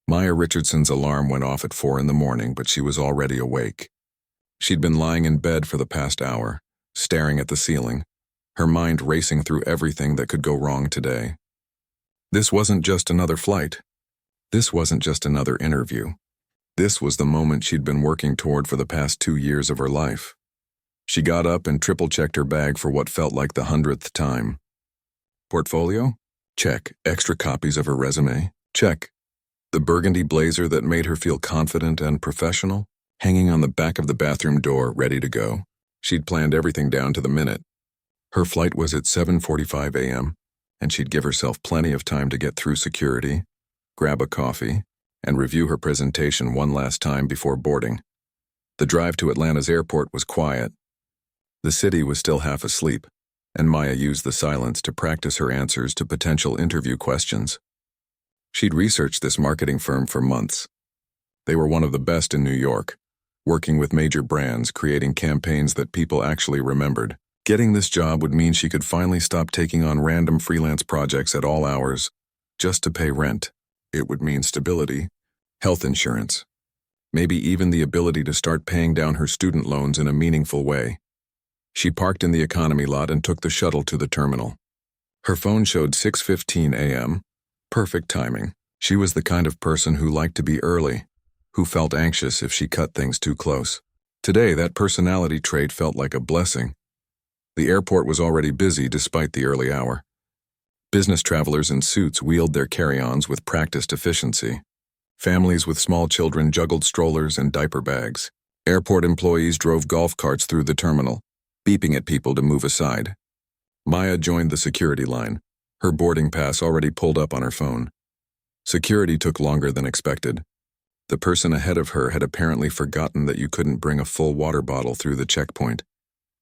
Maya Richardson's alarm went off at 4 in the morning, but she was already awake. She'd been lying in bed for the past hour, staring at the ceiling, her mind racing through everything that could go wrong today. This wasn't just another flight. This wasn't just another interview. This was the moment she'd been working toward for the past 2 years of her life. She got up and triple-checked her bag for what felt like the 100th time. Portfolio? Check. Extra copies of her resume? Check. The burgundy blazer that made her feel confident and professional? Hanging on the back of the bathroom door, ready to go. She'd planned everything down to the minute. Her flight was at 7:45 a.m., and she'd give herself plenty of time to get through security, grab a coffee, and review her presentation one last time before boarding. The drive to Atlanta's airport was quiet. The city was still half asleep, and Maya used the silence to practice her answers to potential interview questions. She'd researched this marketing firm for months. They were one of the best in New York, working with major brands, creating campaigns that people actually remembered. Getting this job would mean she could finally stop taking on random freelance projects at all hours, just to pay rent. It would mean stability, health insurance, maybe even the ability to start paying down her student loans in a meaningful way. She parked in the economy lot and took the shuttle to the terminal. Her phone showed 6:15 a.m. Perfect timing. She was the kind of person who liked to be early, who felt anxious if she cut things too close. Today, that personality trait felt like a blessing. The airport was already busy despite the early hour. Business travelers in suits wheeled their carry-ons with practiced efficiency. Families with small children juggled strollers and diaper bags. Airport employees drove golf carts through the terminal, beeping at people to move aside. Maya joined the security line, her boarding pass already pulled up on her phone. Security took longer than expected. The person ahead of her had apparently forgotten that you couldn't bring a full water bottle through the checkpoint,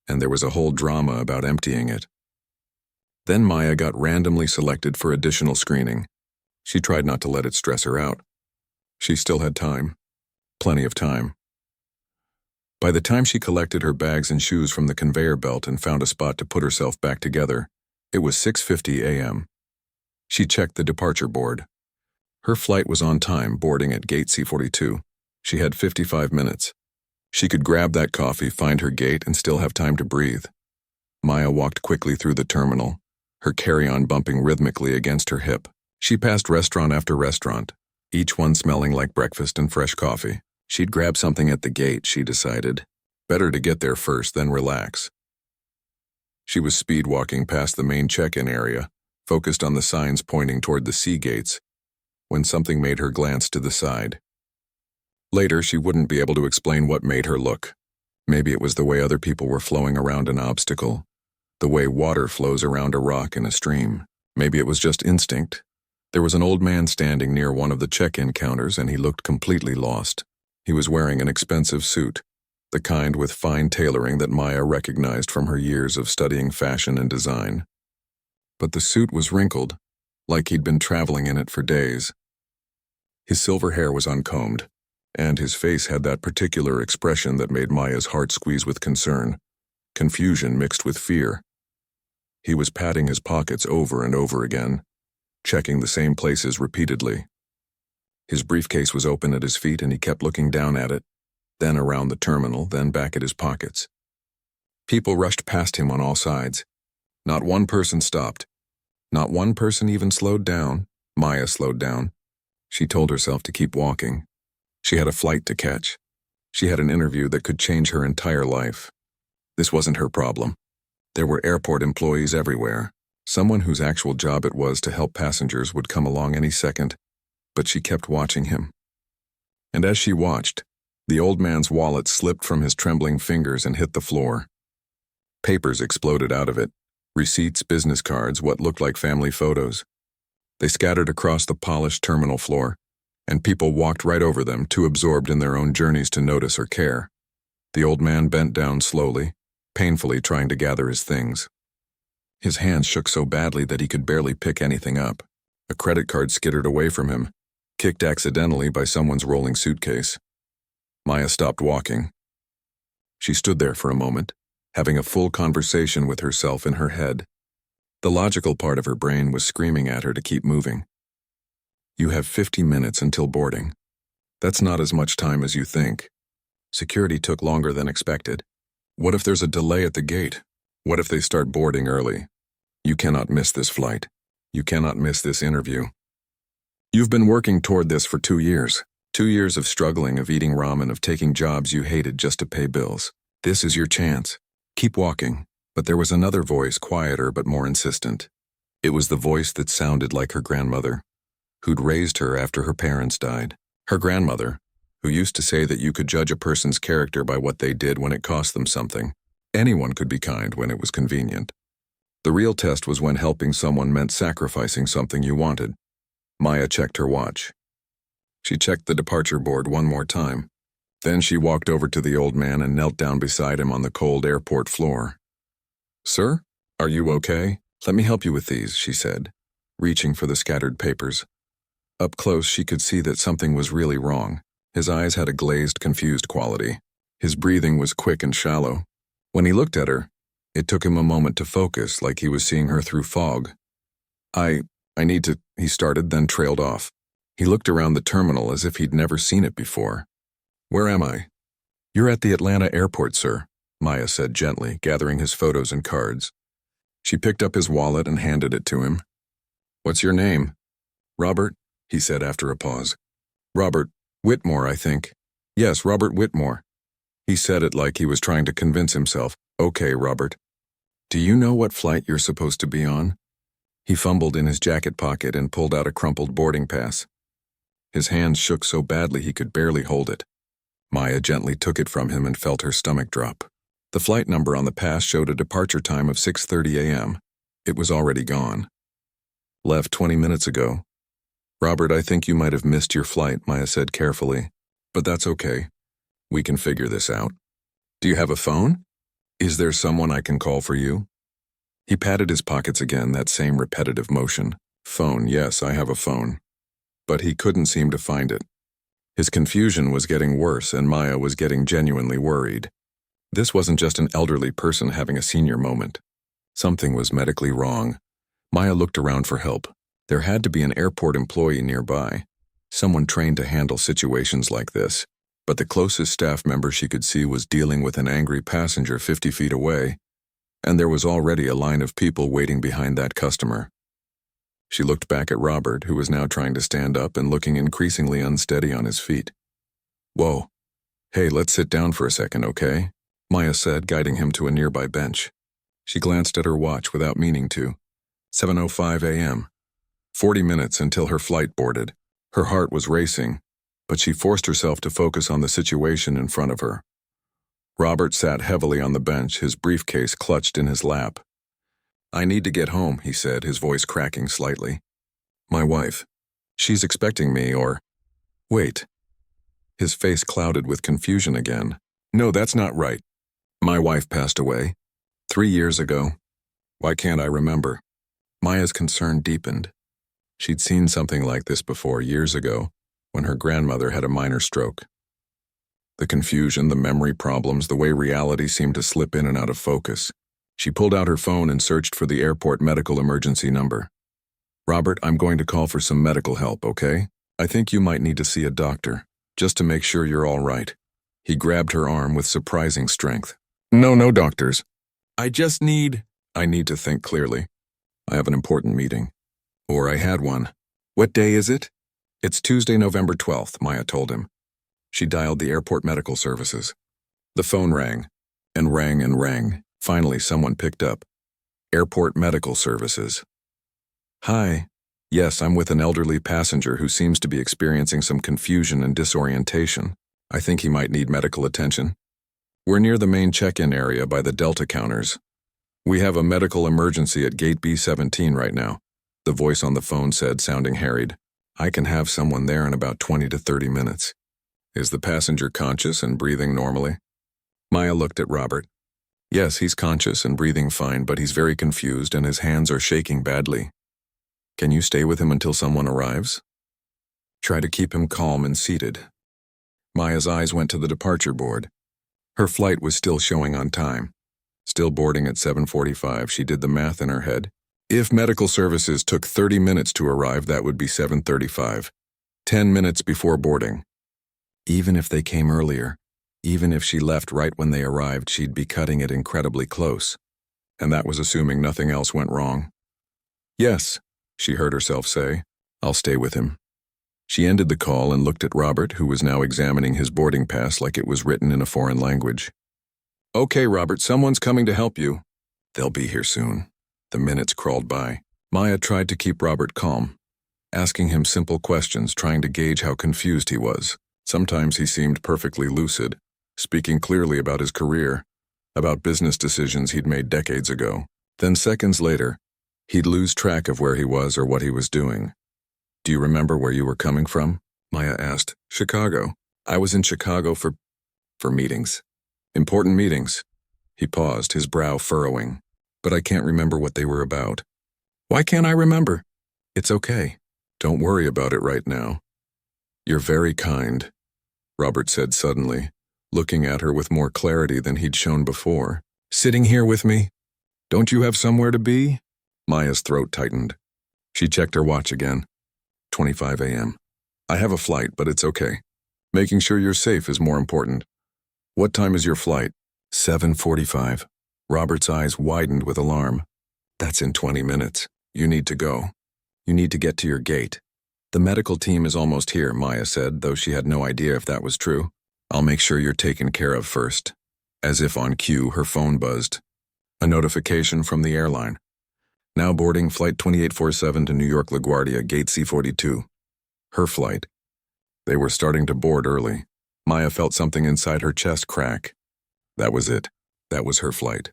and there was a whole drama about emptying it. Then Maya got randomly selected for additional screening. She tried not to let it stress her out. She still had time. Plenty of time. By the time she collected her bags and shoes from the conveyor belt and found a spot to put herself back together, it was 6:50 a.m. She checked the departure board. Her flight was on time, boarding at gate C42. She had 55 minutes. She could grab that coffee, find her gate, and still have time to breathe. Maya walked quickly through the terminal, her carry-on bumping rhythmically against her hip. She passed restaurant after restaurant, each one smelling like breakfast and fresh coffee. She'd grab something at the gate, she decided. Better to get there first, then relax. She was speed-walking past the main check-in area, focused on the signs pointing toward the C gates, when something made her glance to the side. Later, she wouldn't be able to explain what made her look. Maybe it was the way other people were flowing around an obstacle, the way water flows around a rock in a stream. Maybe it was just instinct. There was an old man standing near one of the check-in counters, and he looked completely lost. He was wearing an expensive suit, the kind with fine tailoring that Maya recognized from her years of studying fashion and design. But the suit was wrinkled, like he'd been traveling in it for days. His silver hair was uncombed, and his face had that particular expression that made Maya's heart squeeze with concern, confusion mixed with fear. He was patting his pockets over and over again, checking the same places repeatedly. His briefcase was open at his feet, and he kept looking down at it, then around the terminal, then back at his pockets. People rushed past him on all sides. Not one person stopped. Not one person even slowed down. Maya slowed down. She told herself to keep walking. She had a flight to catch. She had an interview that could change her entire life. This wasn't her problem. There were airport employees everywhere. Someone whose actual job it was to help passengers would come along any second, but she kept watching him. And as she watched, the old man's wallet slipped from his trembling fingers and hit the floor. Papers exploded out of it. Receipts, business cards, what looked like family photos. They scattered across the polished terminal floor, and people walked right over them, too absorbed in their own journeys to notice or care. The old man bent down slowly, painfully trying to gather his things. His hands shook so badly that he could barely pick anything up. A credit card skittered away from him, kicked accidentally by someone's rolling suitcase. Maya stopped walking. She stood there for a moment, having a full conversation with herself in her head. The logical part of her brain was screaming at her to keep moving. You have 50 minutes until boarding. That's not as much time as you think. Security took longer than expected. What if there's a delay at the gate? What if they start boarding early? You cannot miss this flight. You cannot miss this interview. You've been working toward this for 2 years. 2 years of struggling, of eating ramen, of taking jobs you hated just to pay bills. This is your chance. Keep walking. But there was another voice, quieter but more insistent. It was the voice that sounded like her grandmother, who'd raised her after her parents died. Her grandmother, who used to say that you could judge a person's character by what they did when it cost them something. Anyone could be kind when it was convenient. The real test was when helping someone meant sacrificing something you wanted. Maya checked her watch. She checked the departure board one more time. Then she walked over to the old man and knelt down beside him on the cold airport floor. "Sir, are you okay? Let me help you with these," she said, reaching for the scattered papers. Up close, she could see that something was really wrong. His eyes had a glazed, confused quality. His breathing was quick and shallow. When he looked at her, it took him a moment to focus, like he was seeing her through fog. I need to," he started, then trailed off. He looked around the terminal as if he'd never seen it before. "Where am I?" "You're at the Atlanta airport, sir," Maya said gently, gathering his photos and cards. She picked up his wallet and handed it to him. "What's your name?" "Robert," he said after a pause. "Robert Whitmore, I think." "Yes, Robert Whitmore." He said it like he was trying to convince himself. "Okay, Robert. Do you know what flight you're supposed to be on?" He fumbled in his jacket pocket and pulled out a crumpled boarding pass. His hands shook so badly he could barely hold it. Maya gently took it from him and felt her stomach drop. The flight number on the pass showed a departure time of 6:30 a.m. It was already gone. "Left 20 minutes ago." "Robert, I think you might have missed your flight," Maya said carefully. "But that's okay. We can figure this out. Do you have a phone? Is there someone I can call for you?" He patted his pockets again, that same repetitive motion. "Phone, yes, I have a phone." But he couldn't seem to find it. His confusion was getting worse, and Maya was getting genuinely worried. This wasn't just an elderly person having a senior moment. Something was medically wrong. Maya looked around for help. There had to be an airport employee nearby, someone trained to handle situations like this. But the closest staff member she could see was dealing with an angry passenger 50 feet away, and there was already a line of people waiting behind that customer. She looked back at Robert, who was now trying to stand up and looking increasingly unsteady on his feet. "Whoa. Hey, let's sit down for a second, okay?" Maya said, guiding him to a nearby bench. She glanced at her watch without meaning to. 7:05 a.m. 40 minutes until her flight boarded. Her heart was racing, but she forced herself to focus on the situation in front of her. Robert sat heavily on the bench, his briefcase clutched in his lap. "I need to get home," he said, his voice cracking slightly. "My wife. She's expecting me, or—" "Wait." His face clouded with confusion again. "No, that's not right. My wife passed away 3 years ago. Why can't I remember?" Maya's concern deepened. She'd seen something like this before years ago, when her grandmother had a minor stroke. The confusion, the memory problems, the way reality seemed to slip in and out of focus. She pulled out her phone and searched for the airport medical emergency number. "Robert, I'm going to call for some medical help, okay? I think you might need to see a doctor, just to make sure you're all right." He grabbed her arm with surprising strength. No doctors. I need to think clearly. I have an important meeting. Or I had one. What day is it?" "It's Tuesday, November 12th, Maya told him. She dialed the airport medical services. The phone rang, and rang and rang. Finally, someone picked up. "Airport medical services." "Hi. Yes, I'm with an elderly passenger who seems to be experiencing some confusion and disorientation. I think he might need medical attention. We're near the main check-in area by the Delta counters. We have a medical emergency at gate B17 right now," the voice on the phone said, sounding harried. "I can have someone there in about 20 to 30 minutes. Is the passenger conscious and breathing normally?" Maya looked at Robert. "Yes, he's conscious and breathing fine, but he's very confused and his hands are shaking badly. Can you stay with him until someone arrives? Try to keep him calm and seated." Maya's eyes went to the departure board. Her flight was still showing on time. Still boarding at 7:45, she did the math in her head. If medical services took 30 minutes to arrive, that would be 7:35, 10 minutes before boarding. Even if they came earlier, even if she left right when they arrived, she'd be cutting it incredibly close. And that was assuming nothing else went wrong. Yes, she heard herself say, I'll stay with him. She ended the call and looked at Robert, who was now examining his boarding pass like it was written in a foreign language. Okay, Robert, someone's coming to help you. They'll be here soon. The minutes crawled by. Maya tried to keep Robert calm, asking him simple questions, trying to gauge how confused he was. Sometimes he seemed perfectly lucid, speaking clearly about his career, about business decisions he'd made decades ago. Then seconds later, he'd lose track of where he was or what he was doing. Do you remember where you were coming from? Maya asked. Chicago. I was in Chicago for meetings. Important meetings. He paused, his brow furrowing. But I can't remember what they were about. Why can't I remember? It's okay. Don't worry about it right now. You're very kind, Robert said suddenly, looking at her with more clarity than he'd shown before. Sitting here with me? Don't you have somewhere to be? Maya's throat tightened. She checked her watch again. 25 a.m. I have a flight, but it's okay. Making sure you're safe is more important. What time is your flight? 7:45. Robert's eyes widened with alarm. That's in 20 minutes. You need to go. You need to get to your gate. The medical team is almost here, Maya said, though she had no idea if that was true. I'll make sure you're taken care of first. As if on cue, her phone buzzed. A notification from the airline. Now boarding Flight 2847 to New York LaGuardia, Gate C42. Her flight. They were starting to board early. Maya felt something inside her chest crack. That was it. That was her flight.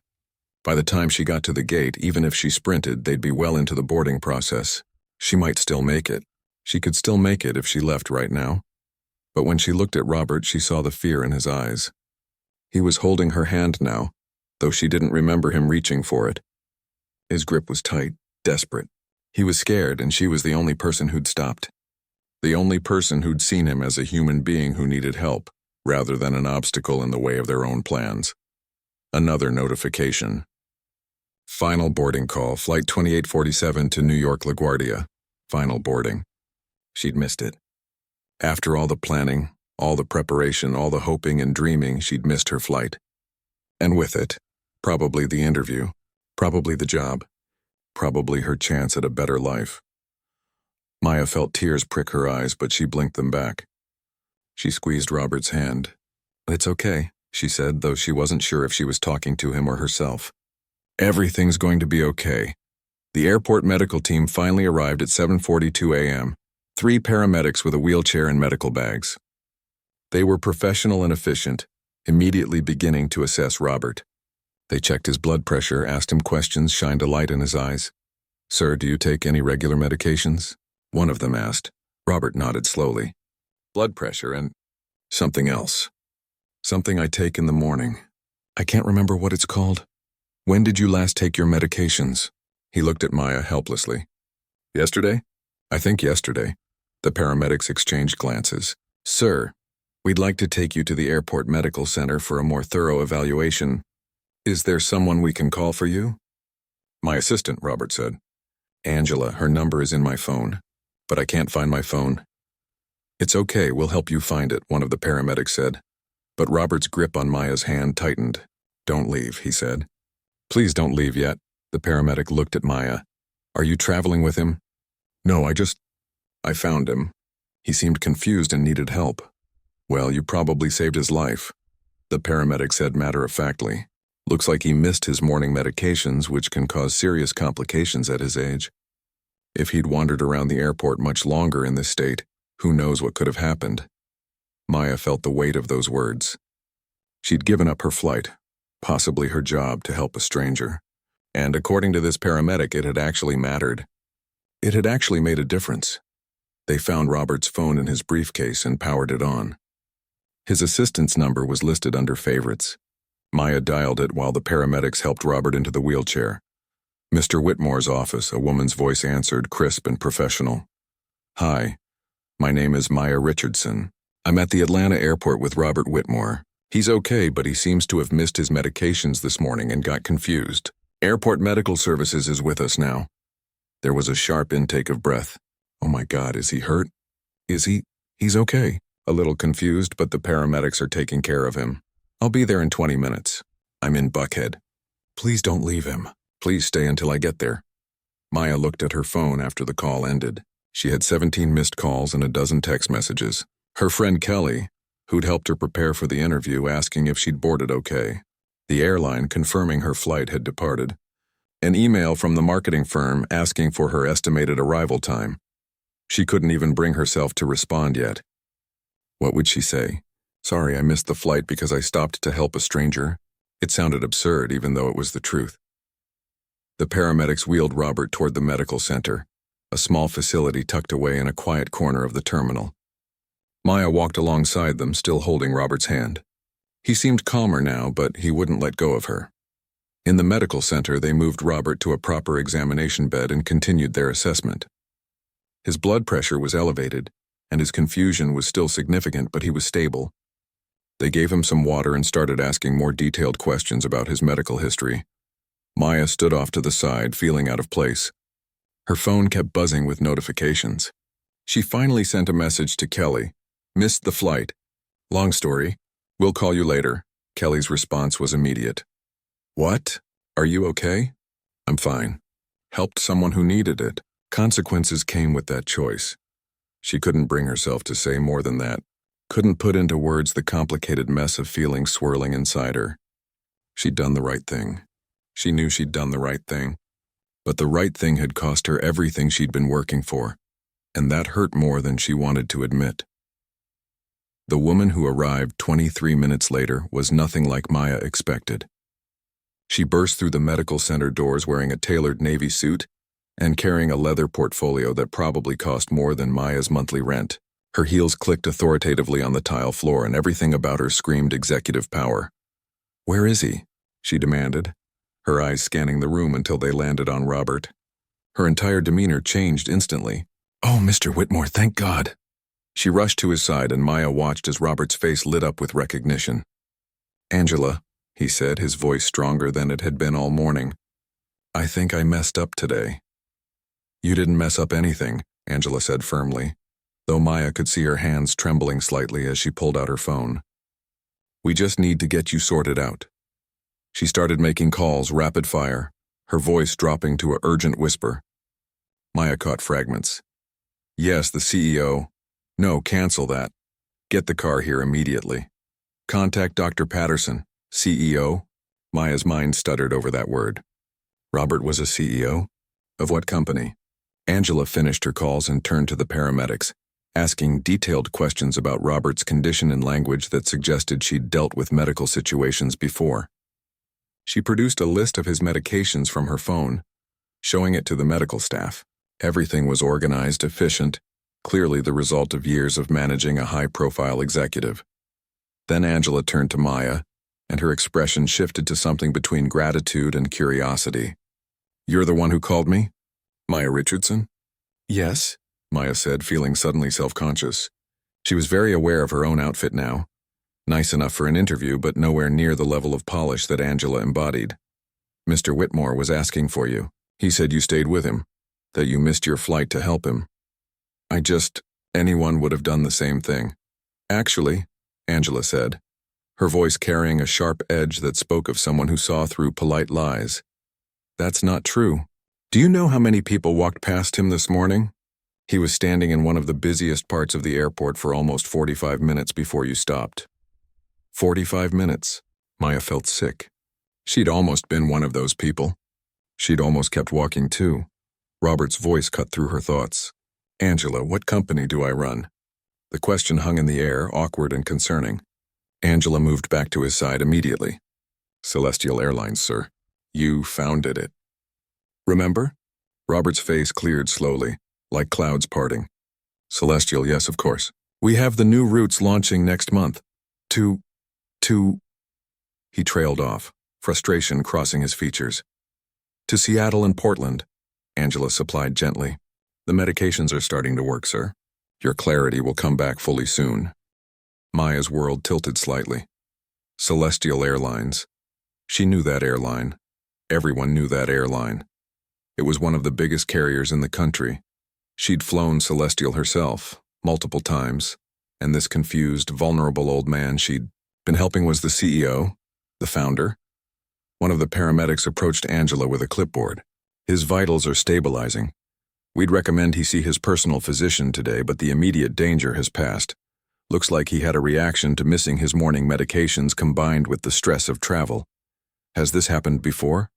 By the time she got to the gate, even if she sprinted, they'd be well into the boarding process. She might still make it. She could still make it if she left right now. But when she looked at Robert, she saw the fear in his eyes. He was holding her hand now, though she didn't remember him reaching for it. His grip was tight, desperate. He was scared, and she was the only person who'd stopped. The only person who'd seen him as a human being who needed help, rather than an obstacle in the way of their own plans. Another notification. Final boarding call, Flight 2847 to New York LaGuardia. Final boarding. She'd missed it. After all the planning, all the preparation, all the hoping and dreaming, she'd missed her flight. And with it, probably the interview, probably the job, probably her chance at a better life. Maya felt tears prick her eyes, but she blinked them back. She squeezed Robert's hand. It's okay, she said, though she wasn't sure if she was talking to him or herself. Everything's going to be okay. The airport medical team finally arrived at 7:42 a.m., 3 paramedics with a wheelchair and medical bags. They were professional and efficient, immediately beginning to assess Robert. They checked his blood pressure, asked him questions, shined a light in his eyes. Sir, do you take any regular medications? One of them asked. Robert nodded slowly. Blood pressure and something else. Something I take in the morning. I can't remember what it's called. When did you last take your medications? He looked at Maya helplessly. Yesterday? I think yesterday. The paramedics exchanged glances. Sir, we'd like to take you to the airport medical center for a more thorough evaluation. Is there someone we can call for you? My assistant, Robert said. Angela, her number is in my phone. But I can't find my phone. It's okay, we'll help you find it, one of the paramedics said. But Robert's grip on Maya's hand tightened. Don't leave, he said. Please don't leave yet. The paramedic looked at Maya. Are you traveling with him? No, I found him. He seemed confused and needed help. Well, you probably saved his life, the paramedic said matter-of-factly. Looks like he missed his morning medications, which can cause serious complications at his age. If he'd wandered around the airport much longer in this state, who knows what could have happened. Maya felt the weight of those words. She'd given up her flight, possibly her job, to help a stranger. And according to this paramedic, it had actually mattered. It had actually made a difference. They found Robert's phone in his briefcase and powered it on. His assistant's number was listed under favorites. Maya dialed it while the paramedics helped Robert into the wheelchair. Mr. Whitmore's office, a woman's voice answered, crisp and professional. Hi, my name is Maya Richardson. I'm at the Atlanta airport with Robert Whitmore. He's okay, but he seems to have missed his medications this morning and got confused. Airport Medical Services is with us now. There was a sharp intake of breath. Oh my God, is he hurt? Is he? He's okay. A little confused, but the paramedics are taking care of him. I'll be there in 20 minutes. I'm in Buckhead. Please don't leave him. Please stay until I get there. Maya looked at her phone after the call ended. She had 17 missed calls and a dozen text messages. Her friend Kelly, who'd helped her prepare for the interview, asking if she'd boarded okay. The airline confirming her flight had departed. An email from the marketing firm asking for her estimated arrival time. She couldn't even bring herself to respond yet. What would she say? Sorry, I missed the flight because I stopped to help a stranger. It sounded absurd, even though it was the truth. The paramedics wheeled Robert toward the medical center, a small facility tucked away in a quiet corner of the terminal. Maya walked alongside them, still holding Robert's hand. He seemed calmer now, but he wouldn't let go of her. In the medical center, they moved Robert to a proper examination bed and continued their assessment. His blood pressure was elevated, and his confusion was still significant, but he was stable. They gave him some water and started asking more detailed questions about his medical history. Maya stood off to the side, feeling out of place. Her phone kept buzzing with notifications. She finally sent a message to Kelly. Missed the flight. Long story. We'll call you later. Kelly's response was immediate. What? Are you okay? I'm fine. Helped someone who needed it. Consequences came with that choice. She couldn't bring herself to say more than that. Couldn't put into words the complicated mess of feelings swirling inside her. She'd done the right thing. She knew she'd done the right thing. But the right thing had cost her everything she'd been working for, and that hurt more than she wanted to admit. The woman who arrived 23 minutes later was nothing like Maya expected. She burst through the medical center doors wearing a tailored navy suit and carrying a leather portfolio that probably cost more than Maya's monthly rent. Her heels clicked authoritatively on the tile floor, and everything about her screamed executive power. Where is he? She demanded, her eyes scanning the room until they landed on Robert. Her entire demeanor changed instantly. Oh, Mr. Whitmore, thank God. She rushed to his side, and Maya watched as Robert's face lit up with recognition. Angela, he said, his voice stronger than it had been all morning. I think I messed up today. You didn't mess up anything, Angela said firmly, though Maya could see her hands trembling slightly as she pulled out her phone. We just need to get you sorted out. She started making calls rapid fire, her voice dropping to an urgent whisper. Maya caught fragments. Yes, the CEO. No, cancel that. Get the car here immediately. Contact Dr. Patterson, CEO. Maya's mind stuttered over that word. Robert was a CEO? Of what company? Angela finished her calls and turned to the paramedics, asking detailed questions about Robert's condition in language that suggested she'd dealt with medical situations before. She produced a list of his medications from her phone, showing it to the medical staff. Everything was organized, efficient, clearly the result of years of managing a high-profile executive. Then Angela turned to Maya, and her expression shifted to something between gratitude and curiosity. You're the one who called me? Maya Richardson? Yes, Maya said, feeling suddenly self-conscious. She was very aware of her own outfit now. Nice enough for an interview, but nowhere near the level of polish that Angela embodied. Mr. Whitmore was asking for you. He said you stayed with him, that you missed your flight to help him. Anyone would have done the same thing. Actually, Angela said, her voice carrying a sharp edge that spoke of someone who saw through polite lies. That's not true. Do you know how many people walked past him this morning? He was standing in one of the busiest parts of the airport for almost 45 minutes before you stopped. 45 minutes. Maya felt sick. She'd almost been one of those people. She'd almost kept walking too. Robert's voice cut through her thoughts. Angela, what company do I run? The question hung in the air, awkward and concerning. Angela moved back to his side immediately. Celestial Airlines, sir. You founded it. Remember? Robert's face cleared slowly, like clouds parting. Celestial, yes, of course. We have the new routes launching next month. To... He trailed off, frustration crossing his features. To Seattle and Portland, Angela supplied gently. The medications are starting to work, sir. Your clarity will come back fully soon. Maya's world tilted slightly. Celestial Airlines. She knew that airline. Everyone knew that airline. It was one of the biggest carriers in the country. She'd flown Celestial herself, multiple times, and this confused, vulnerable old man she'd been helping was the CEO, the founder. One of the paramedics approached Angela with a clipboard. His vitals are stabilizing. We'd recommend he see his personal physician today, but the immediate danger has passed. Looks like he had a reaction to missing his morning medications combined with the stress of travel. Has this happened before?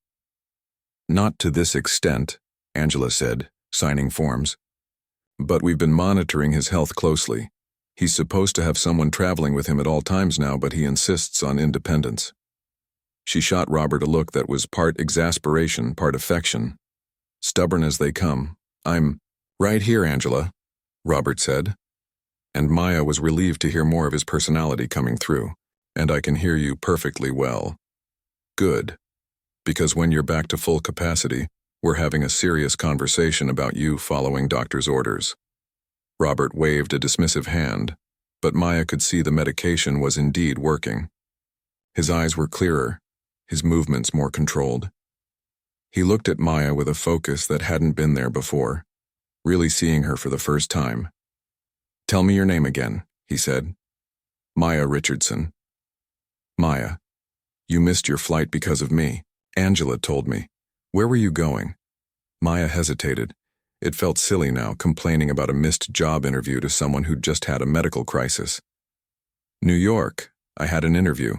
Not to this extent, Angela said, signing forms. But we've been monitoring his health closely. He's supposed to have someone traveling with him at all times now, but he insists on independence. She shot Robert a look that was part exasperation, part affection. Stubborn as they come. I'm right here, Angela, Robert said. And Maya was relieved to hear more of his personality coming through. And I can hear you perfectly well. Good. Because when you're back to full capacity, we're having a serious conversation about you following doctor's orders. Robert waved a dismissive hand, but Maya could see the medication was indeed working. His eyes were clearer, his movements more controlled. He looked at Maya with a focus that hadn't been there before, really seeing her for the first time. Tell me your name again, he said. Maya Richardson. Maya, you missed your flight because of me. Angela told me. Where were you going? Maya hesitated. It felt silly now, complaining about a missed job interview to someone who'd just had a medical crisis. New York. I had an interview.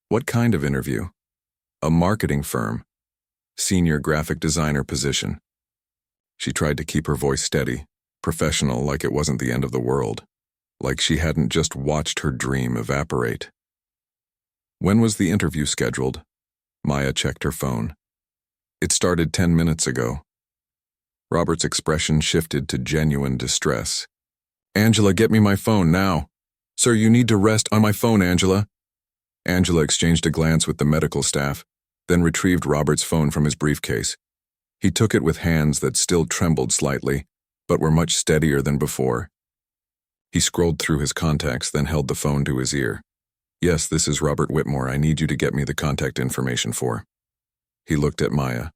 What kind of interview? A marketing firm. Senior graphic designer position. She tried to keep her voice steady, professional, like it wasn't the end of the world, like she hadn't just watched her dream evaporate. When was the interview scheduled? Maya checked her phone. It started 10 minutes ago. Robert's expression shifted to genuine distress. Angela, get me my phone now. Sir, you need to rest on my phone, Angela. Angela exchanged a glance with the medical staff, then retrieved Robert's phone from his briefcase. He took it with hands that still trembled slightly, but were much steadier than before. He scrolled through his contacts, then held the phone to his ear. Yes, this is Robert Whitmore. I need you to get me the contact information for. He looked at Maya.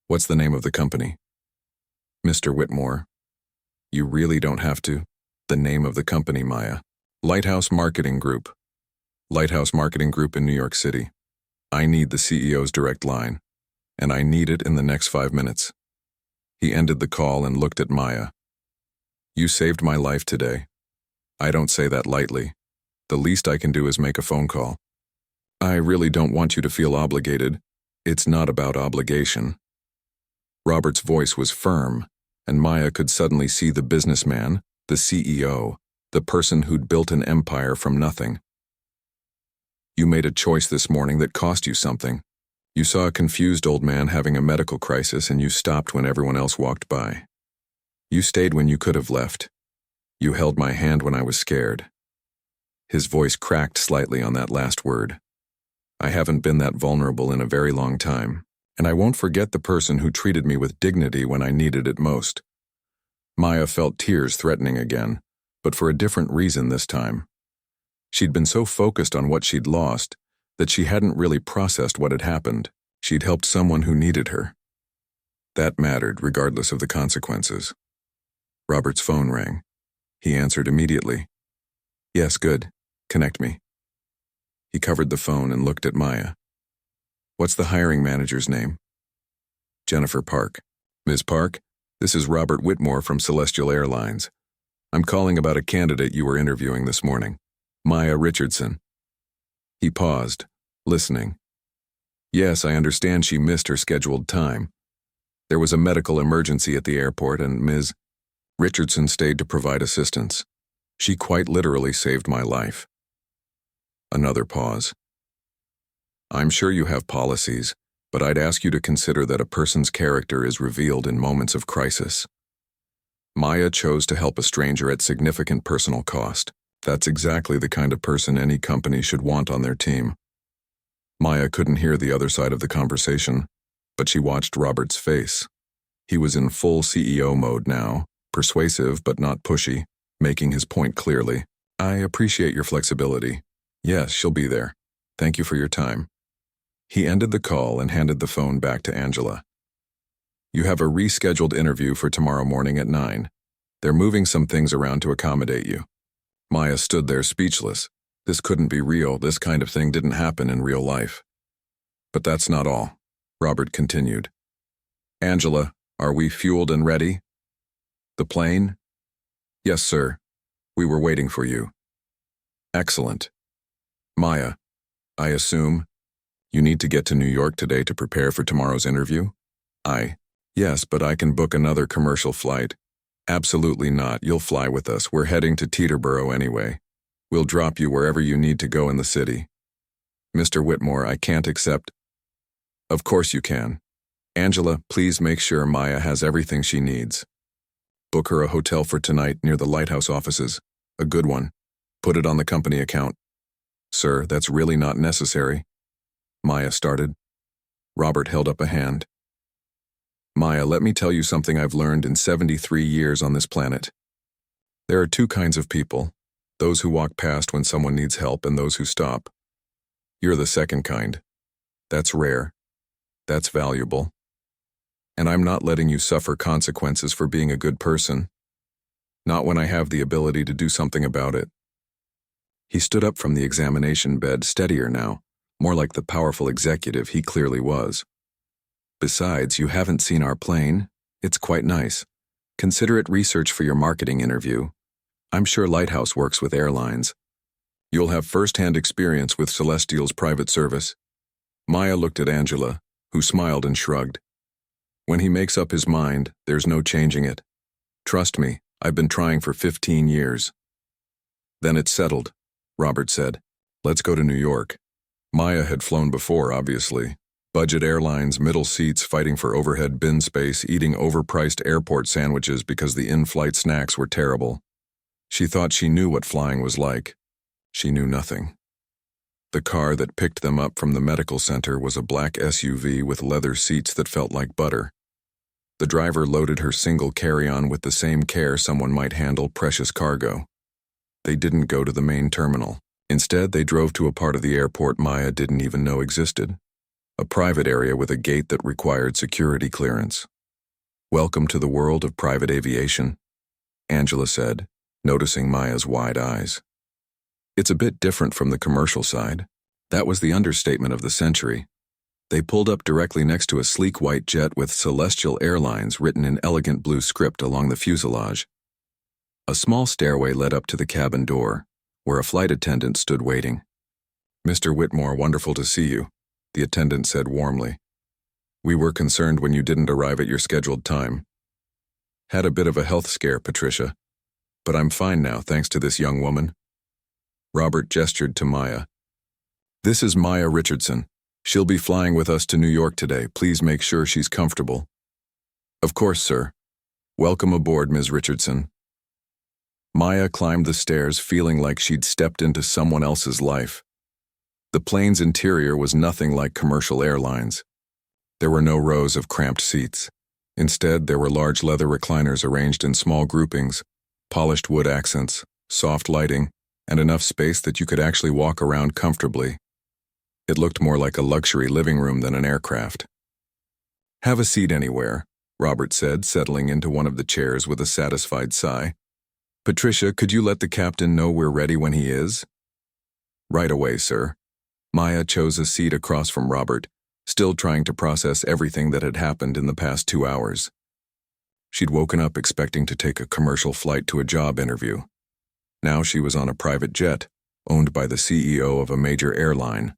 What's the name of the company? Mr. Whitmore. You really don't have to. The name of the company, Maya. Lighthouse Marketing Group. Lighthouse Marketing Group in New York City. I need the CEO's direct line, and I need it in the next 5 minutes. He ended the call and looked at Maya. You saved my life today. I don't say that lightly. The least I can do is make a phone call. I really don't want you to feel obligated. It's not about obligation. Robert's voice was firm, and Maya could suddenly see the businessman, the CEO, the person who'd built an empire from nothing. You made a choice this morning that cost you something. You saw a confused old man having a medical crisis and you stopped when everyone else walked by. You stayed when you could have left. You held my hand when I was scared. His voice cracked slightly on that last word. I haven't been that vulnerable in a very long time, and I won't forget the person who treated me with dignity when I needed it most. Maya felt tears threatening again, but for a different reason this time. She'd been so focused on what she'd lost that she hadn't really processed what had happened. She'd helped someone who needed her. That mattered regardless of the consequences. Robert's phone rang. He answered immediately. Yes, good. Connect me. He covered the phone and looked at Maya. What's the hiring manager's name? Jennifer Park. Ms. Park, this is Robert Whitmore from Celestial Airlines. I'm calling about a candidate you were interviewing this morning. Maya Richardson. He paused, listening. Yes, I understand she missed her scheduled time. There was a medical emergency at the airport and Ms. Richardson stayed to provide assistance. She quite literally saved my life. Another pause. I'm sure you have policies, but I'd ask you to consider that a person's character is revealed in moments of crisis. Maya chose to help a stranger at significant personal cost. That's exactly the kind of person any company should want on their team. Maya couldn't hear the other side of the conversation, but she watched Robert's face. He was in full CEO mode now, persuasive but not pushy, making his point clearly. I appreciate your flexibility. Yes, she'll be there. Thank you for your time. He ended the call and handed the phone back to Angela. You have a rescheduled interview for tomorrow morning at 9. They're moving some things around to accommodate you." Maya stood there speechless. This couldn't be real. This kind of thing didn't happen in real life. "But that's not all," Robert continued. "Angela, are we fueled and ready?" "The plane?" "Yes, sir. We were waiting for you." "Excellent. Maya, I assume you need to get to New York today to prepare for tomorrow's interview?" "Yes, but I can book another commercial flight." "Absolutely not. You'll fly with us. We're heading to Teterboro anyway. We'll drop you wherever you need to go in the city." "Mr. Whitmore, I can't accept." "Of course you can. Angela, please make sure Maya has everything she needs. Book her a hotel for tonight near the lighthouse offices. A good one. Put it on the company account." "Sir, that's really not necessary." Maya started. Robert held up a hand. "Maya, let me tell you something I've learned in 73 years on this planet. There are two kinds of people, those who walk past when someone needs help and those who stop. You're the second kind. That's rare. That's valuable. And I'm not letting you suffer consequences for being a good person. Not when I have the ability to do something about it." He stood up from the examination bed, steadier now, more like the powerful executive he clearly was. "Besides, you haven't seen our plane. It's quite nice. Consider it research for your marketing interview. I'm sure Lighthouse works with airlines. You'll have first-hand experience with Celestial's private service." Maya looked at Angela, who smiled and shrugged. "When he makes up his mind, there's no changing it. Trust me, I've been trying for 15 years. "Then it's settled," Robert said. "Let's go to New York." Maya had flown before, obviously. Budget airlines, middle seats, fighting for overhead bin space, eating overpriced airport sandwiches because the in-flight snacks were terrible. She thought she knew what flying was like. She knew nothing. The car that picked them up from the medical center was a black SUV with leather seats that felt like butter. The driver loaded her single carry-on with the same care someone might handle precious cargo. They didn't go to the main terminal. Instead, they drove to a part of the airport Maya didn't even know existed. A private area with a gate that required security clearance. "Welcome to the world of private aviation," Angela said, noticing Maya's wide eyes. "It's a bit different from the commercial side." That was the understatement of the century. They pulled up directly next to a sleek white jet with Celestial Airlines written in elegant blue script along the fuselage. A small stairway led up to the cabin door, where a flight attendant stood waiting. "Mr. Whitmore, wonderful to see you," the attendant said warmly. "We were concerned when you didn't arrive at your scheduled time. Had a bit of a health scare, Patricia. But I'm fine now, thanks to this young woman." Robert gestured to Maya. "This is Maya Richardson. She'll be flying with us to New York today. Please make sure she's comfortable." "Of course, sir. Welcome aboard, Ms. Richardson." Maya climbed the stairs feeling like she'd stepped into someone else's life. The plane's interior was nothing like commercial airlines. There were no rows of cramped seats. Instead, there were large leather recliners arranged in small groupings, polished wood accents, soft lighting, and enough space that you could actually walk around comfortably. It looked more like a luxury living room than an aircraft. "Have a seat anywhere," Robert said, settling into one of the chairs with a satisfied sigh. "Patricia, could you let the captain know we're ready when he is?" "Right away, sir." Maya chose a seat across from Robert, still trying to process everything that had happened in the past 2 hours. She'd woken up expecting to take a commercial flight to a job interview. Now she was on a private jet, owned by the CEO of a major airline,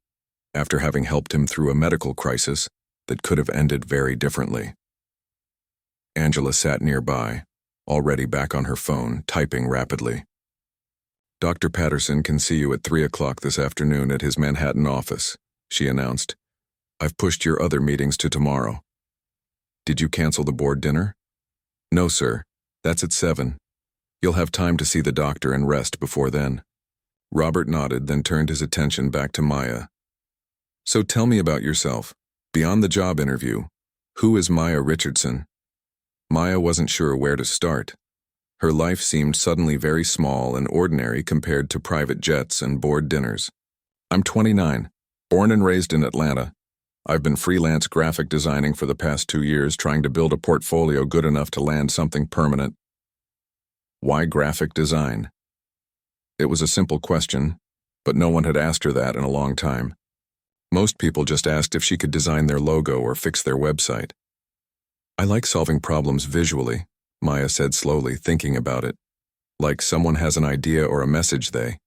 after having helped him through a medical crisis that could have ended very differently. Angela sat nearby, already back on her phone, typing rapidly. "Dr. Patterson can see you at 3 o'clock this afternoon at his Manhattan office," she announced. "I've pushed your other meetings to tomorrow." "Did you cancel the board dinner?" "No, sir. That's at 7. You'll have time to see the doctor and rest before then." Robert nodded, then turned his attention back to Maya. "So tell me about yourself. Beyond the job interview, who is Maya Richardson?" Maya wasn't sure where to start. Her life seemed suddenly very small and ordinary compared to private jets and board dinners. "I'm 29, born and raised in Atlanta. I've been freelance graphic designing for the past 2 years, trying to build a portfolio good enough to land something permanent. Why graphic design? It was a simple question, but no one had asked her that in a long time. Most people just asked if she could design their logo or fix their website. I like solving problems visually, Maya said slowly, thinking about it. Like someone has an idea or a message they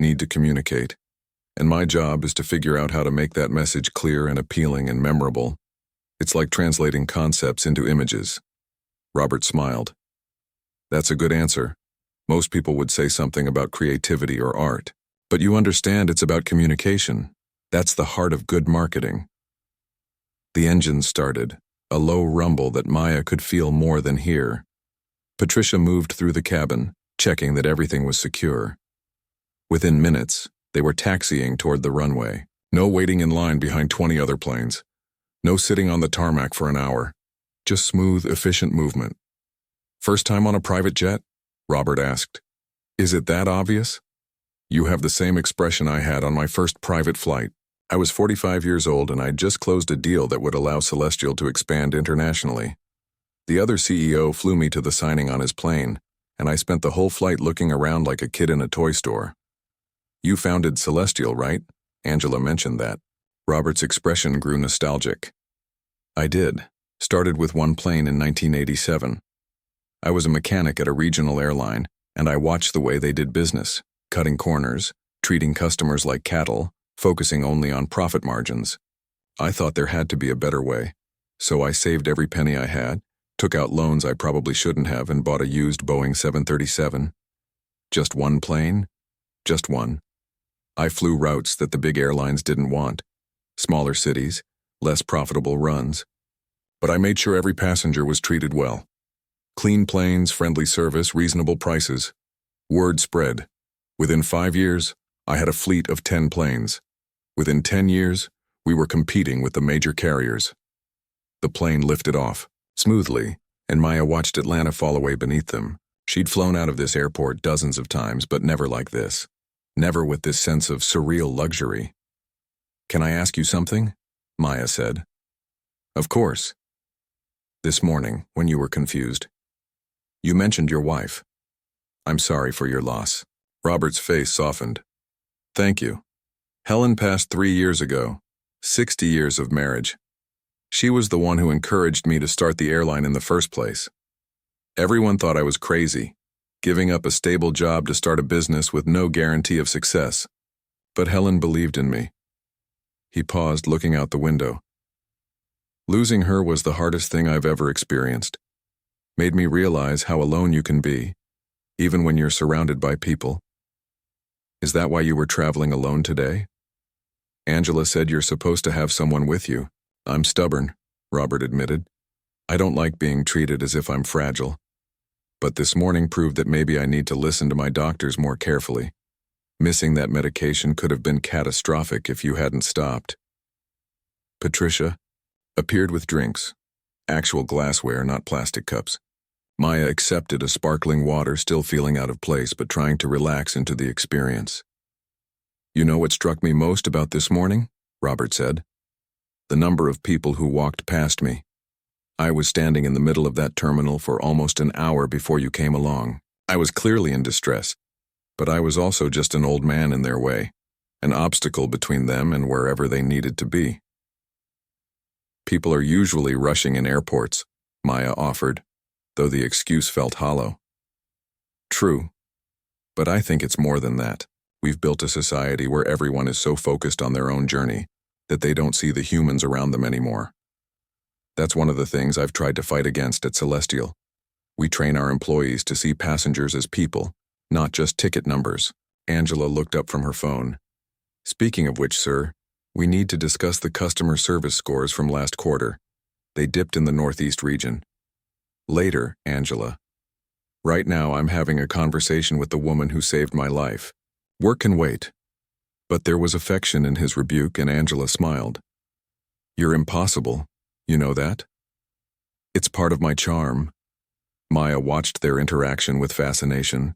need to communicate. And my job is to figure out how to make that message clear and appealing and memorable. It's like translating concepts into images. Robert smiled. That's a good answer. Most people would say something about creativity or art. But you understand it's about communication. That's the heart of good marketing. The engine started, a low rumble that Maya could feel more than hear. Patricia moved through the cabin, checking that everything was secure. Within minutes, they were taxiing toward the runway. No waiting in line behind 20 other planes. No sitting on the tarmac for an hour. Just smooth, efficient movement. First time on a private jet? Robert asked. Is it that obvious? You have the same expression I had on my first private flight. I was 45 years old and I'd just closed a deal that would allow Celestial to expand internationally. The other CEO flew me to the signing on his plane, and I spent the whole flight looking around like a kid in a toy store. You founded Celestial, right? Angela mentioned that. Robert's expression grew nostalgic. I did. Started with one plane in 1987. I was a mechanic at a regional airline, and I watched the way they did business, cutting corners, treating customers like cattle, focusing only on profit margins. I thought there had to be a better way, so I saved every penny I had, took out loans I probably shouldn't have, and bought a used Boeing 737. Just one plane? Just one. I flew routes that the big airlines didn't want. Smaller cities, less profitable runs. But I made sure every passenger was treated well. Clean planes, friendly service, reasonable prices. Word spread. Within 5 years, I had a fleet of 10 planes. Within 10 years, we were competing with the major carriers. The plane lifted off, smoothly, and Maya watched Atlanta fall away beneath them. She'd flown out of this airport dozens of times, but never like this. Never with this sense of surreal luxury. Can I ask you something? Maya said. Of course. This morning, when you were confused, you mentioned your wife. I'm sorry for your loss. Robert's face softened. Thank you. Helen passed 3 years ago. 60 years of marriage. She was the one who encouraged me to start the airline in the first place. Everyone thought I was crazy, giving up a stable job to start a business with no guarantee of success. But Helen believed in me. He paused, looking out the window. Losing her was the hardest thing I've ever experienced. Made me realize how alone you can be, even when you're surrounded by people. Is that why you were traveling alone today? Angela said you're supposed to have someone with you. I'm stubborn, Robert admitted. I don't like being treated as if I'm fragile. But this morning proved that maybe I need to listen to my doctors more carefully. Missing that medication could have been catastrophic if you hadn't stopped. Patricia appeared with drinks, actual glassware, not plastic cups. Maya accepted a sparkling water, still feeling out of place but trying to relax into the experience. You know what struck me most about this morning? Robert said. The number of people who walked past me. I was standing in the middle of that terminal for almost an hour before you came along. I was clearly in distress, but I was also just an old man in their way, an obstacle between them and wherever they needed to be. People are usually rushing in airports, Maya offered, though the excuse felt hollow. True, but I think it's more than that. We've built a society where everyone is so focused on their own journey that they don't see the humans around them anymore. That's one of the things I've tried to fight against at Celestial. We train our employees to see passengers as people, not just ticket numbers. Angela looked up from her phone. Speaking of which, sir, we need to discuss the customer service scores from last quarter. They dipped in the Northeast region. Later, Angela. Right now, I'm having a conversation with the woman who saved my life. Work can wait. But there was affection in his rebuke, and Angela smiled. You're impossible. You know that? It's part of my charm. Maya watched their interaction with fascination.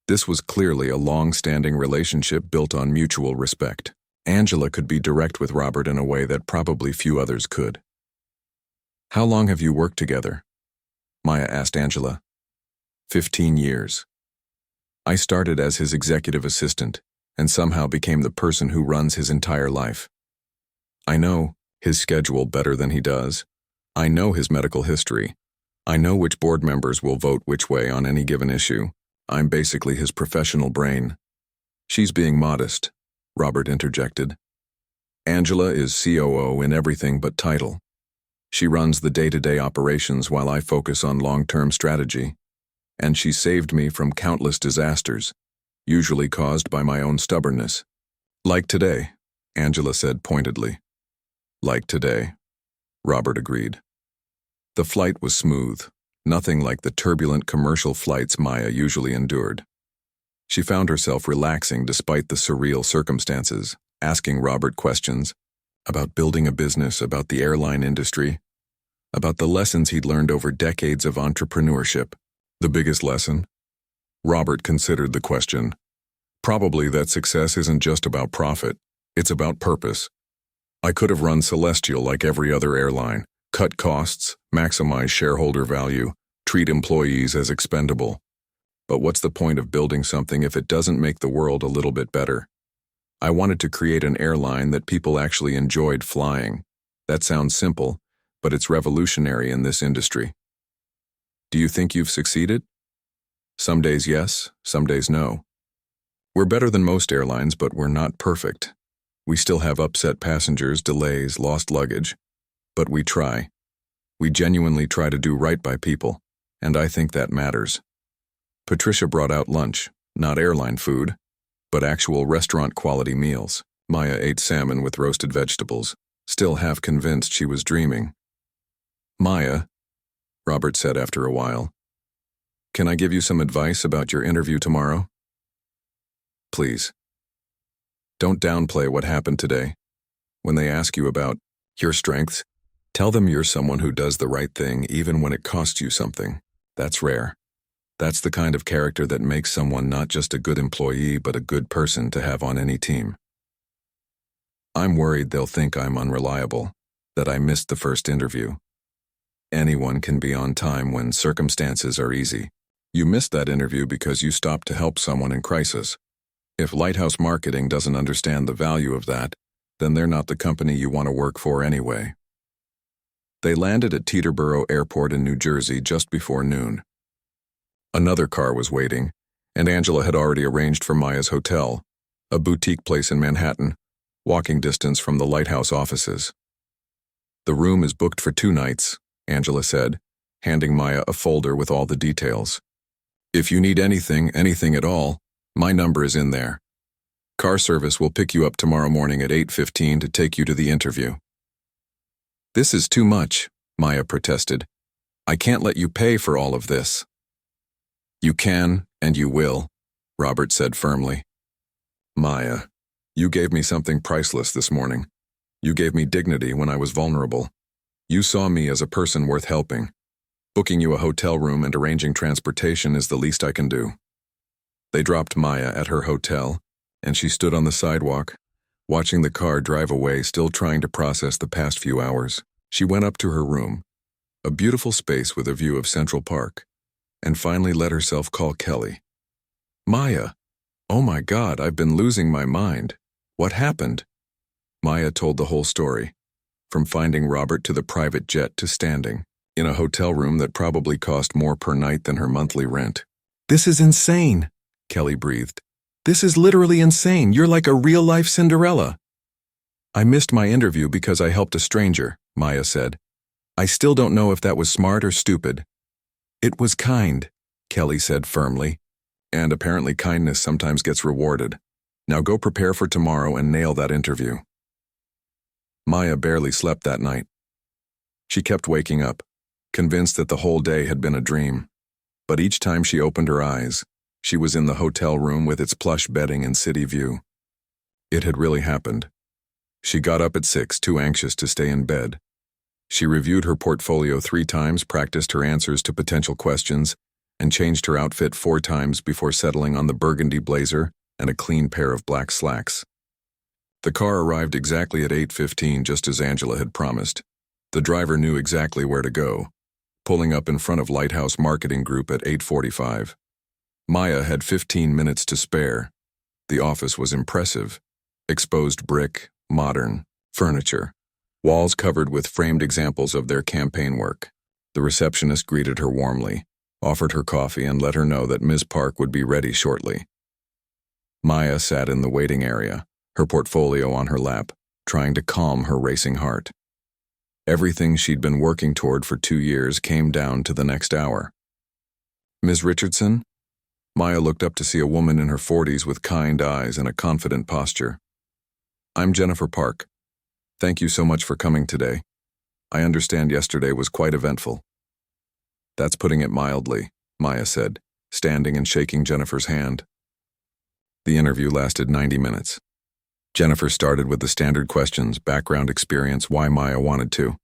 This was clearly a long-standing relationship built on mutual respect. Angela could be direct with Robert in a way that probably few others could. "How long have you worked together?" Maya asked Angela. 15 years. I started as his executive assistant and somehow became the person who runs his entire life. I know his schedule better than he does. I know his medical history. I know which board members will vote which way on any given issue. I'm basically his professional brain." "She's being modest," Robert interjected. "Angela is COO in everything but title. She runs the day-to-day operations while I focus on long-term strategy. And she saved me from countless disasters, usually caused by my own stubbornness." "Like today," Angela said pointedly. "Like today," Robert agreed. The flight was smooth, nothing like the turbulent commercial flights Maya usually endured. She found herself relaxing despite the surreal circumstances, asking Robert questions about building a business, about the airline industry, about the lessons he'd learned over decades of entrepreneurship. The biggest lesson? Robert considered the question. Probably that success isn't just about profit, it's about purpose. "I could have run Celestial like every other airline, cut costs, maximize shareholder value, treat employees as expendable. But what's the point of building something if it doesn't make the world a little bit better? I wanted to create an airline that people actually enjoyed flying. That sounds simple, but it's revolutionary in this industry." "Do you think you've succeeded?" "Some days yes, some days no. We're better than most airlines, but we're not perfect. We still have upset passengers, delays, lost luggage. But we try. We genuinely try to do right by people, and I think that matters." Patricia brought out lunch, not airline food, but actual restaurant-quality meals. Maya ate salmon with roasted vegetables, still half convinced she was dreaming. "Maya," Robert said after a while, "can I give you some advice about your interview tomorrow?" "Please. Don't downplay what happened today. When they ask you about your strengths, tell them you're someone who does the right thing even when it costs you something. That's rare. That's the kind of character that makes someone not just a good employee but a good person to have on any team. I'm worried they'll think I'm unreliable, that I missed the first interview. Anyone can be on time when circumstances are easy. You missed that interview because you stopped to help someone in crisis. If Lighthouse Marketing doesn't understand the value of that, then they're not the company you want to work for anyway." They landed at Teterboro Airport in New Jersey just before noon. Another car was waiting, and Angela had already arranged for Maya's hotel, a boutique place in Manhattan, walking distance from the Lighthouse offices. "The room is booked for 2 nights, Angela said, handing Maya a folder with all the details. "If you need anything at all, my number is in there. Car service will pick you up tomorrow morning at 8:15 to take you to the interview." "This is too much," Maya protested. "I can't let you pay for all of this." "You can, and you will," Robert said firmly. "Maya, you gave me something priceless this morning. You gave me dignity when I was vulnerable. You saw me as a person worth helping. Booking you a hotel room and arranging transportation is the least I can do." They dropped Maya at her hotel, and she stood on the sidewalk, watching the car drive away, still trying to process the past few hours. She went up to her room, a beautiful space with a view of Central Park, and finally let herself call Kelly. "Maya, oh my God, I've been losing my mind. What happened?" Maya told the whole story, from finding Robert to the private jet to standing in a hotel room that probably cost more per night than her monthly rent. "This is insane," Kelly breathed. "This is literally insane. You're like a real-life Cinderella." "I missed my interview because I helped a stranger," Maya said. "I still don't know if that was smart or stupid." "It was kind," Kelly said firmly. "And apparently kindness sometimes gets rewarded. Now go prepare for tomorrow and nail that interview." Maya barely slept that night. She kept waking up, convinced that the whole day had been a dream. But each time she opened her eyes, she was in the hotel room with its plush bedding and city view. It had really happened. She got up at 6, too anxious to stay in bed. She reviewed her portfolio 3 times, practiced her answers to potential questions, and changed her outfit 4 times before settling on the burgundy blazer and a clean pair of black slacks. The car arrived exactly at 8:15, just as Angela had promised. The driver knew exactly where to go, pulling up in front of Lighthouse Marketing Group at 8:45. Maya had 15 minutes to spare. The office was impressive. Exposed brick, modern, furniture, walls covered with framed examples of their campaign work. The receptionist greeted her warmly, offered her coffee, and let her know that Ms. Park would be ready shortly. Maya sat in the waiting area, her portfolio on her lap, trying to calm her racing heart. Everything she'd been working toward for 2 years came down to the next hour. "Ms. Richardson?" Maya looked up to see a woman in her 40s with kind eyes and a confident posture. "I'm Jennifer Park. Thank you so much for coming today. I understand yesterday was quite eventful." "That's putting it mildly," Maya said, standing and shaking Jennifer's hand. The interview lasted 90 minutes. Jennifer started with the standard questions: background, experience, why Maya wanted to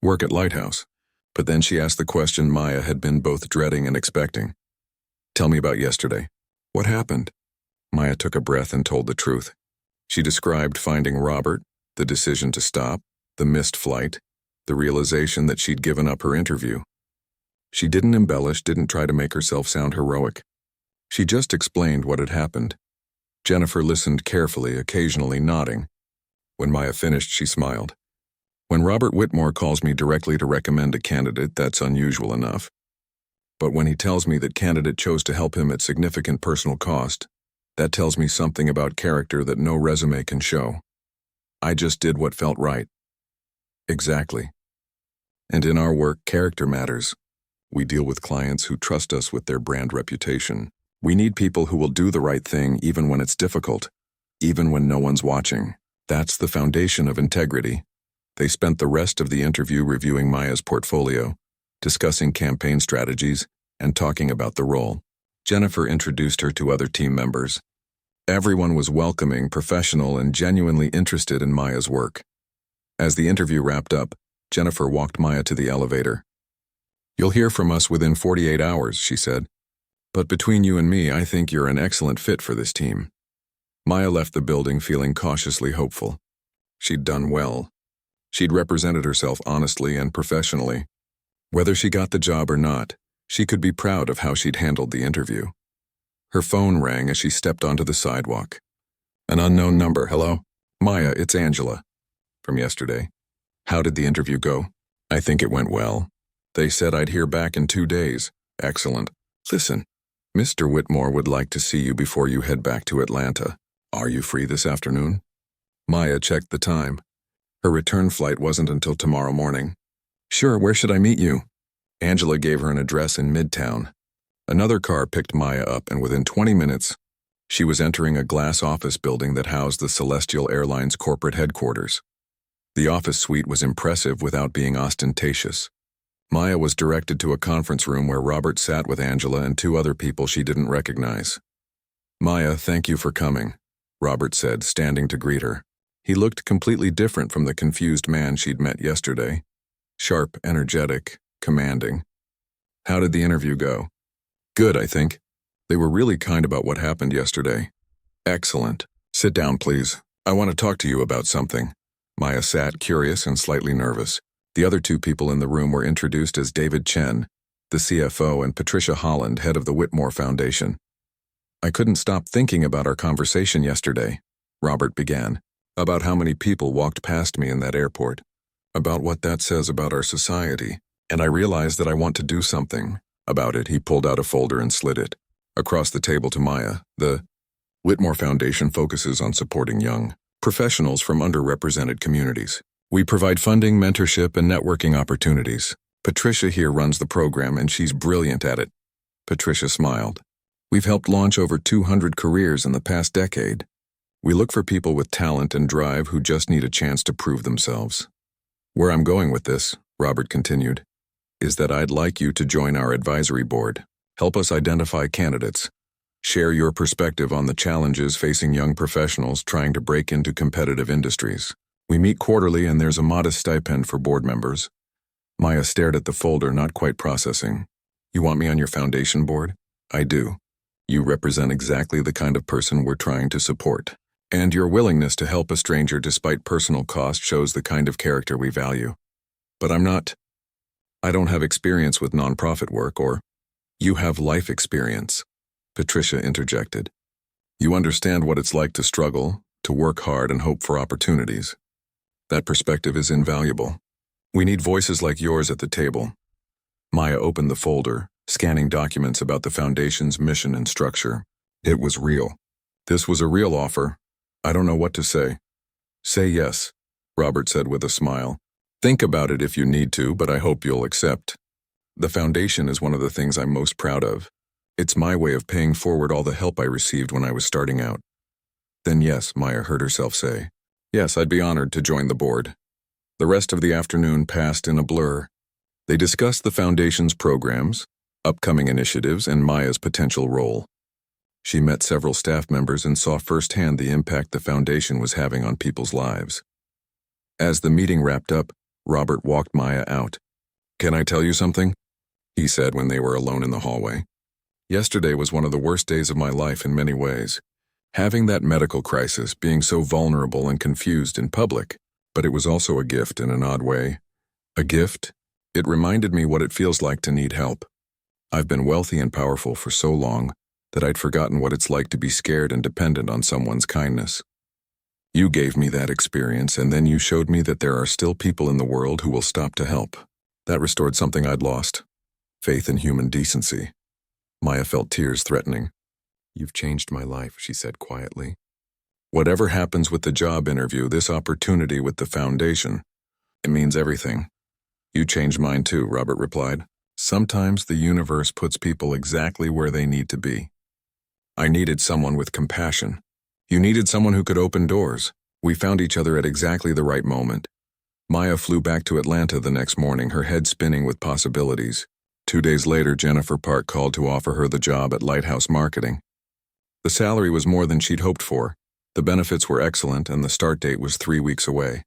work at Lighthouse. But then she asked the question Maya had been both dreading and expecting. "Tell me about yesterday. What happened?" Maya took a breath and told the truth. She described finding Robert, the decision to stop, the missed flight, the realization that she'd given up her interview. She didn't embellish, didn't try to make herself sound heroic. She just explained what had happened. Jennifer listened carefully, occasionally nodding. When Maya finished, she smiled. "When Robert Whitmore calls me directly to recommend a candidate, that's unusual enough. But when he tells me that candidate chose to help him at significant personal cost, that tells me something about character that no resume can show. I just did what felt right." "Exactly. And in our work, character matters. We deal with clients who trust us with their brand reputation. We need people who will do the right thing even when it's difficult, even when no one's watching. That's the foundation of integrity." They spent the rest of the interview reviewing Maya's portfolio, discussing campaign strategies, and talking about the role. Jennifer introduced her to other team members. Everyone was welcoming, professional, and genuinely interested in Maya's work. As the interview wrapped up, Jennifer walked Maya to the elevator. "You'll hear from us within 48 hours, she said. "But between you and me, I think you're an excellent fit for this team." Maya left the building feeling cautiously hopeful. She'd done well. She'd represented herself honestly and professionally. Whether she got the job or not, she could be proud of how she'd handled the interview. Her phone rang as she stepped onto the sidewalk. An unknown number. "Hello? Maya, it's Angela." From yesterday. "How did the interview go?" "I think it went well. They said I'd hear back in 2 days. "Excellent. Listen, Mr. Whitmore would like to see you before you head back to Atlanta. Are you free this afternoon?" Maya checked the time. Her return flight wasn't until tomorrow morning. "Sure, where should I meet you?" Angela gave her an address in Midtown. Another car picked Maya up, and within 20 minutes, she was entering a glass office building that housed the Celestial Airlines corporate headquarters. The office suite was impressive without being ostentatious. Maya was directed to a conference room where Robert sat with Angela and 2 other people she didn't recognize. "Maya, thank you for coming," Robert said, standing to greet her. He looked completely different from the confused man she'd met yesterday. Sharp, energetic, commanding. "How did the interview go?" "Good, I think. They were really kind about what happened yesterday." "Excellent. Sit down, please. I want to talk to you about something." Maya sat, curious and slightly nervous. The other 2 people in the room were introduced as David Chen, the CFO, and Patricia Holland, head of the Whitmore Foundation. "I couldn't stop thinking about our conversation yesterday," Robert began. "About how many people walked past me in that airport. About what that says about our society. And I realized that I want to do something about it." He pulled out a folder and slid it across the table to Maya. "The Whitmore Foundation focuses on supporting young professionals from underrepresented communities. We provide funding, mentorship, and networking opportunities. Patricia here runs the program, and she's brilliant at it." Patricia smiled. "We've helped launch over 200 careers in the past decade. We look for people with talent and drive who just need a chance to prove themselves." "Where I'm going with this," Robert continued, "is that I'd like you to join our advisory board. Help us identify candidates. Share your perspective on the challenges facing young professionals trying to break into competitive industries. We meet quarterly, and there's a modest stipend for board members." Maya stared at the folder, not quite processing. "You want me on your foundation board?" "I do. You represent exactly the kind of person we're trying to support. And your willingness to help a stranger despite personal cost shows the kind of character we value. But I don't have experience with nonprofit work, or you have life experience, Patricia interjected. You understand what it's like to struggle, to work hard and hope for opportunities. That perspective is invaluable. We need voices like yours at the table. Maya opened the folder, scanning documents about the foundation's mission and structure. It was real. This was a real offer. I don't know what to say. Say yes, Robert said with a smile. Think about it if you need to, but I hope you'll accept. The foundation is one of the things I'm most proud of. It's my way of paying forward all the help I received when I was starting out. Then yes, Maya heard herself say. Yes, I'd be honored to join the board. The rest of the afternoon passed in a blur. They discussed the foundation's programs, upcoming initiatives, and Maya's potential role. She met several staff members and saw firsthand the impact the foundation was having on people's lives. As the meeting wrapped up, Robert walked Maya out. Can I tell you something? He said when they were alone in the hallway. Yesterday was one of the worst days of my life in many ways. Having that medical crisis, being so vulnerable and confused in public, but it was also a gift in an odd way. A gift? It reminded me what it feels like to need help. I've been wealthy and powerful for so long that I'd forgotten what it's like to be scared and dependent on someone's kindness. You gave me that experience, and then you showed me that there are still people in the world who will stop to help. That restored something I'd lost. Faith in human decency. Maya felt tears threatening. You've changed my life, she said quietly. Whatever happens with the job interview, this opportunity with the foundation, it means everything. You changed mine too, Robert replied. Sometimes the universe puts people exactly where they need to be. I needed someone with compassion. You needed someone who could open doors. We found each other at exactly the right moment. Maya flew back to Atlanta the next morning, her head spinning with possibilities. 2 days later, Jennifer Park called to offer her the job at Lighthouse Marketing. The salary was more than she'd hoped for. The benefits were excellent, and the start date was 3 weeks away.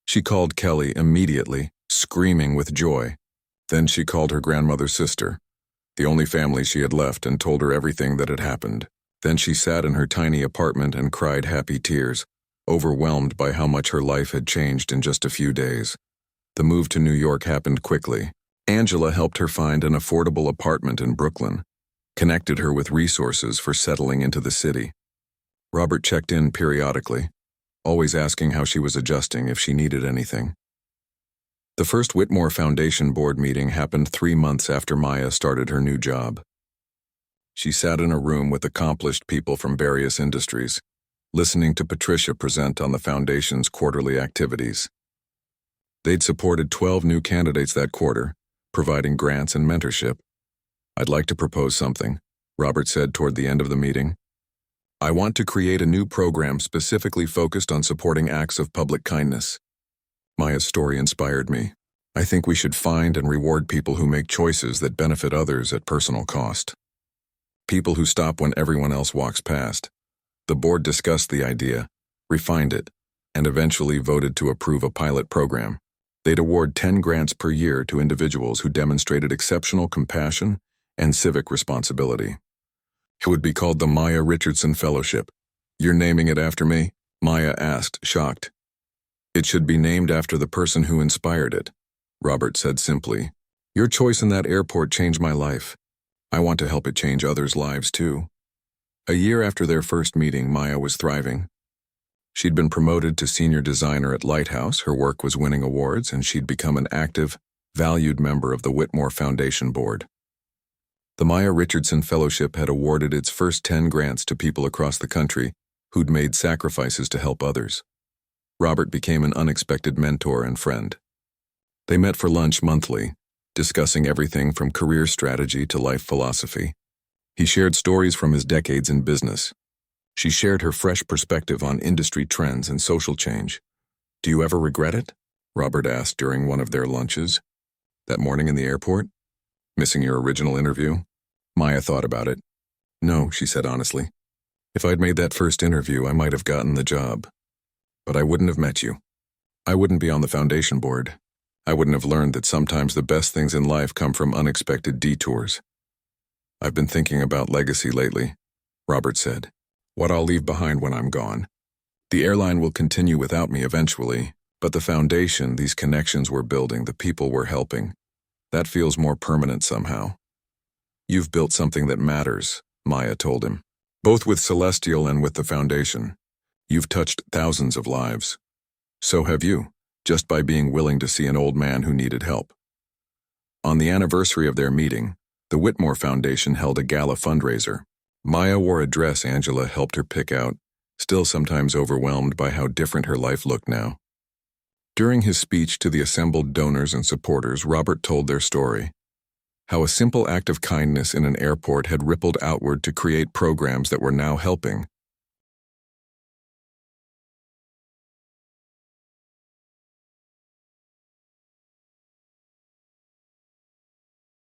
She called Kelly immediately, screaming with joy. Then she called her grandmother's sister, the only family she had left, and told her everything that had happened. Then she sat in her tiny apartment and cried happy tears, overwhelmed by how much her life had changed in just a few days. The move to New York happened quickly. Angela helped her find an affordable apartment in Brooklyn, connected her with resources for settling into the city. Robert checked in periodically, always asking how she was adjusting if she needed anything. The first Whitmore Foundation board meeting happened 3 months after Maya started her new job. She sat in a room with accomplished people from various industries, listening to Patricia present on the foundation's quarterly activities. They'd supported 12 new candidates that quarter, providing grants and mentorship. I'd like to propose something, Robert said toward the end of the meeting. I want to create a new program specifically focused on supporting acts of public kindness. Maya's story inspired me. I think we should find and reward people who make choices that benefit others at personal cost. People who stop when everyone else walks past. The board discussed the idea, refined it, and eventually voted to approve a pilot program. They'd award 10 grants per year to individuals who demonstrated exceptional compassion and civic responsibility. It would be called the Maya Richardson Fellowship. You're naming it after me? Maya asked, shocked. It should be named after the person who inspired it, Robert said simply. Your choice in that airport changed my life. I want to help it change others' lives too. A year after their first meeting, Maya was thriving. She'd been promoted to senior designer at Lighthouse, her work was winning awards, and she'd become an active, valued member of the Whitmore Foundation board. The Maya Richardson Fellowship had awarded its first 10 grants to people across the country who'd made sacrifices to help others. Robert became an unexpected mentor and friend. They met for lunch monthly, discussing everything from career strategy to life philosophy. He shared stories from his decades in business. She shared her fresh perspective on industry trends and social change. Do you ever regret it? Robert asked during one of their lunches. That morning in the airport? Missing your original interview? Maya thought about it. No, she said honestly. If I'd made that first interview, I might have gotten the job. But I wouldn't have met you. I wouldn't be on the foundation board. I wouldn't have learned that sometimes the best things in life come from unexpected detours. I've been thinking about legacy lately, Robert said. what I'll leave behind when I'm gone. The airline will continue without me eventually, but the foundation, these connections we're building, the people we're helping, that feels more permanent somehow. You've built something that matters, Maya told him. Both with Celestial and with the foundation. You've touched thousands of lives. So have you, just by being willing to see an old man who needed help. On the anniversary of their meeting, the Whitmore Foundation held a gala fundraiser. Maya wore a dress Angela helped her pick out, still sometimes overwhelmed by how different her life looked now. During his speech to the assembled donors and supporters, Robert told their story. How a simple act of kindness in an airport had rippled outward to create programs that were now helping